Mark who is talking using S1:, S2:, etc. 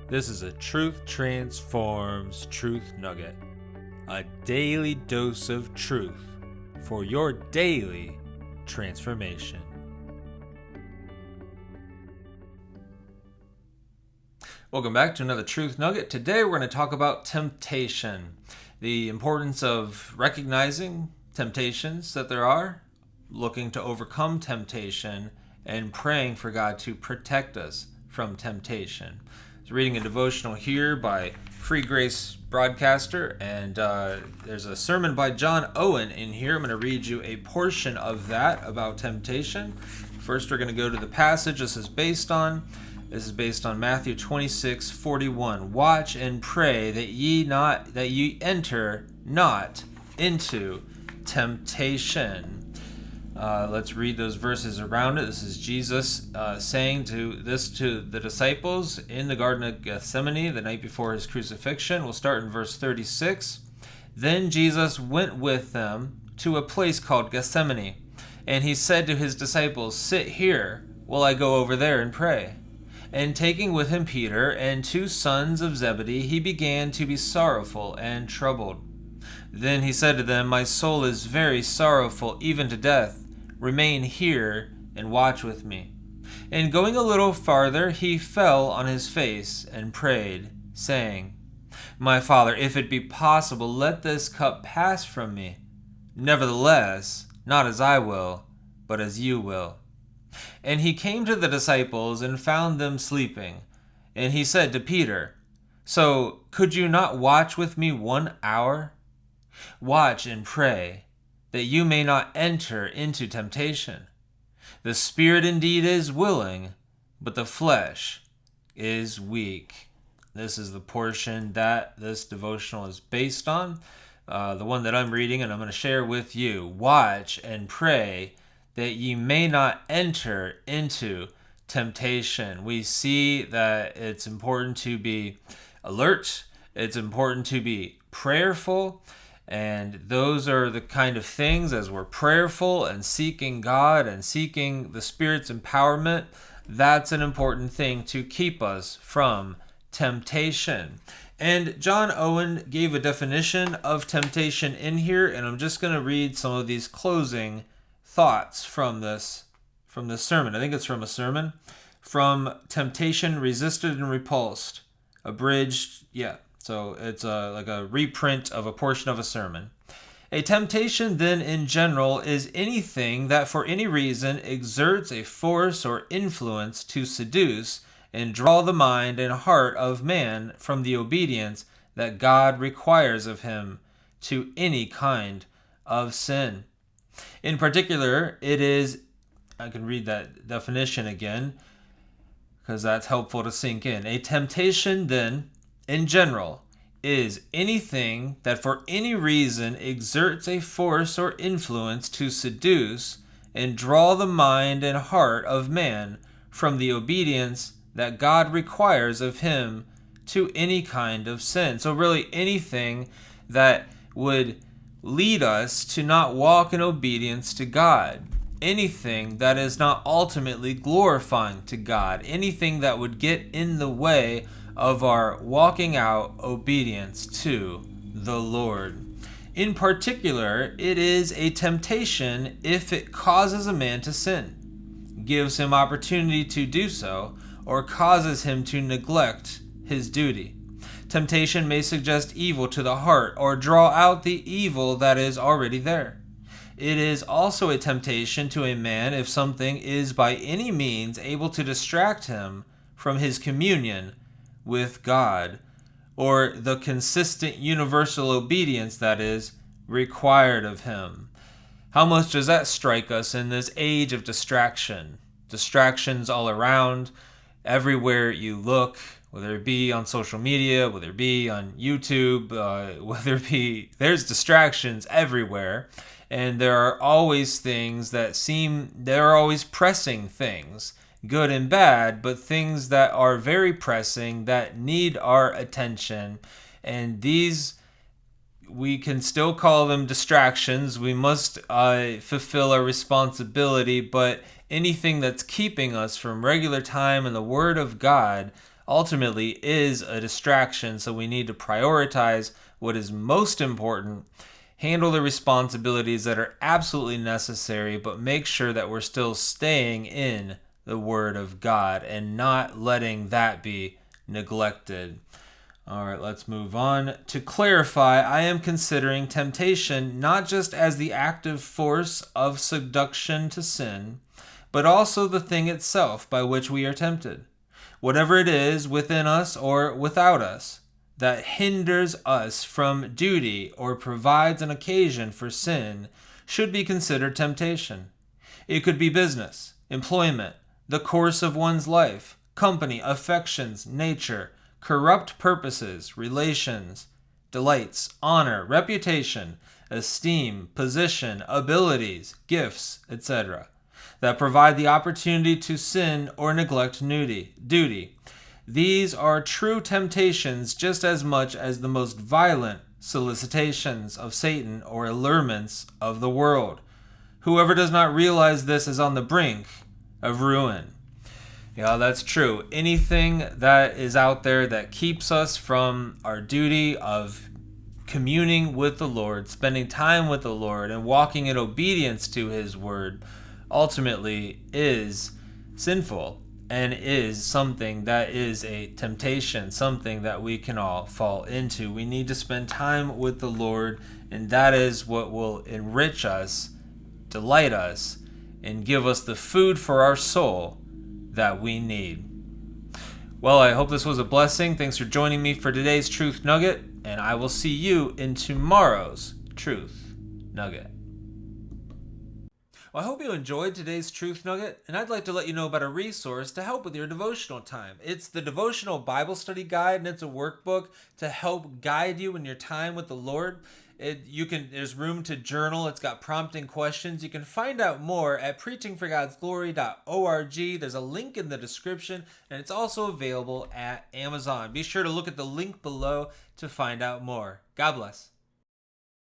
S1: This is a Truth Transforms Truth Nugget, a daily dose of truth for your daily transformation. Welcome back to another Truth Nugget. Today we're going to talk about temptation, the importance of recognizing temptations that there are, looking to overcome temptation, and praying for God to protect us from temptation. I was reading a devotional here by Free Grace Broadcaster, and there's a sermon by John Owen in here. I'm going to read you a portion of that about temptation. First, we're going to go to the passage this is based on. This is based on Matthew 26:41. Watch and pray that ye enter not into temptation. Let's read those verses around it. This is Jesus saying to the disciples in the Garden of Gethsemane the night before his crucifixion. We'll start in verse 36. Then Jesus went with them to a place called Gethsemane, and he said to his disciples, "Sit here while I go over there and pray." And taking with him Peter and two sons of Zebedee, he began to be sorrowful and troubled. Then he said to them, "My soul is very sorrowful, even to death. Remain here and watch with me." And going a little farther, he fell on his face and prayed, saying, "My Father, if it be possible, let this cup pass from me. Nevertheless, not as I will, but as you will." And he came to the disciples and found them sleeping. And he said to Peter, "So could you not watch with me 1 hour? Watch and pray, that you may not enter into temptation. The spirit indeed is willing, but the flesh is weak." This is the portion that this devotional is based on, the one that I'm reading, and I'm going to share with you. Watch and pray that ye may not enter into temptation. We see that it's important to be alert. It's important to be prayerful. And those are the kind of things, as we're prayerful and seeking God and seeking the Spirit's empowerment, that's an important thing to keep us from temptation. And John Owen gave a definition of temptation in here, and I'm just going to read some of these closing thoughts from this sermon. I think it's from a sermon. From Temptation Resisted and Repulsed, abridged, so it's like a reprint of a portion of a sermon. "A temptation, then, in general, is anything that for any reason exerts a force or influence to seduce and draw the mind and heart of man from the obedience that God requires of him to any kind of sin. In particular, it is," I can read that definition again because that's helpful to sink in. "A temptation, then, in general, is anything that for any reason exerts a force or influence to seduce and draw the mind and heart of man from the obedience that God requires of him to any kind of sin." So really anything that would lead us to not walk in obedience to God. Anything that is not ultimately glorifying to God. Anything that would get in the way of our walking out obedience to the Lord. In particular, it is a temptation if it causes a man to sin, gives him opportunity to do so, or causes him to neglect his duty. Temptation may suggest evil to the heart or draw out the evil that is already there. It is also a temptation to a man if something is by any means able to distract him from his communion with God, or the consistent universal obedience that is required of him. How much does that strike us in this age of distraction? Distractions all around, everywhere you look, whether it be on social media, whether it be on YouTube, there's distractions everywhere. And there are always things there are always pressing things, good and bad, but things that are very pressing that need our attention. And these, we can still call them distractions. We must fulfill our responsibility, but anything that's keeping us from regular time in the Word of God, ultimately is a distraction. So we need to prioritize what is most important, handle the responsibilities that are absolutely necessary, but make sure that we're still staying in the Word of God and not letting that be neglected. All right, let's move on. To clarify, I am considering temptation not just as the active force of seduction to sin, but also the thing itself by which we are tempted. Whatever it is within us or without us that hinders us from duty or provides an occasion for sin should be considered temptation. It could be business, employment, the course of one's life, company, affections, nature, corrupt purposes, relations, delights, honor, reputation, esteem, position, abilities, gifts, etc., that provide the opportunity to sin or neglect duty. These are true temptations just as much as the most violent solicitations of Satan or allurements of the world. Whoever does not realize this is on the brink of ruin. Yeah, that's true. Anything that is out there that keeps us from our duty of communing with the Lord, spending time with the Lord, and walking in obedience to His Word, ultimately is sinful and is something that is a temptation, something that we can all fall into. We need to spend time with the Lord, and that is what will enrich us, delight us, and give us the food for our soul that we need. Well, I hope this was a blessing. Thanks for joining me for today's Truth Nugget, and I will see you in tomorrow's Truth Nugget. Well, I hope you enjoyed today's Truth Nugget, and I'd like to let you know about a resource to help with your devotional time. It's the Devotional Bible Study Guide, and it's a workbook to help guide you in your time with the Lord. There's room to journal. It's got prompting questions. You can find out more at preachingforgodsglory.org. There's a link in the description, and it's also available at Amazon. Be sure to look at the link below to find out more. God bless.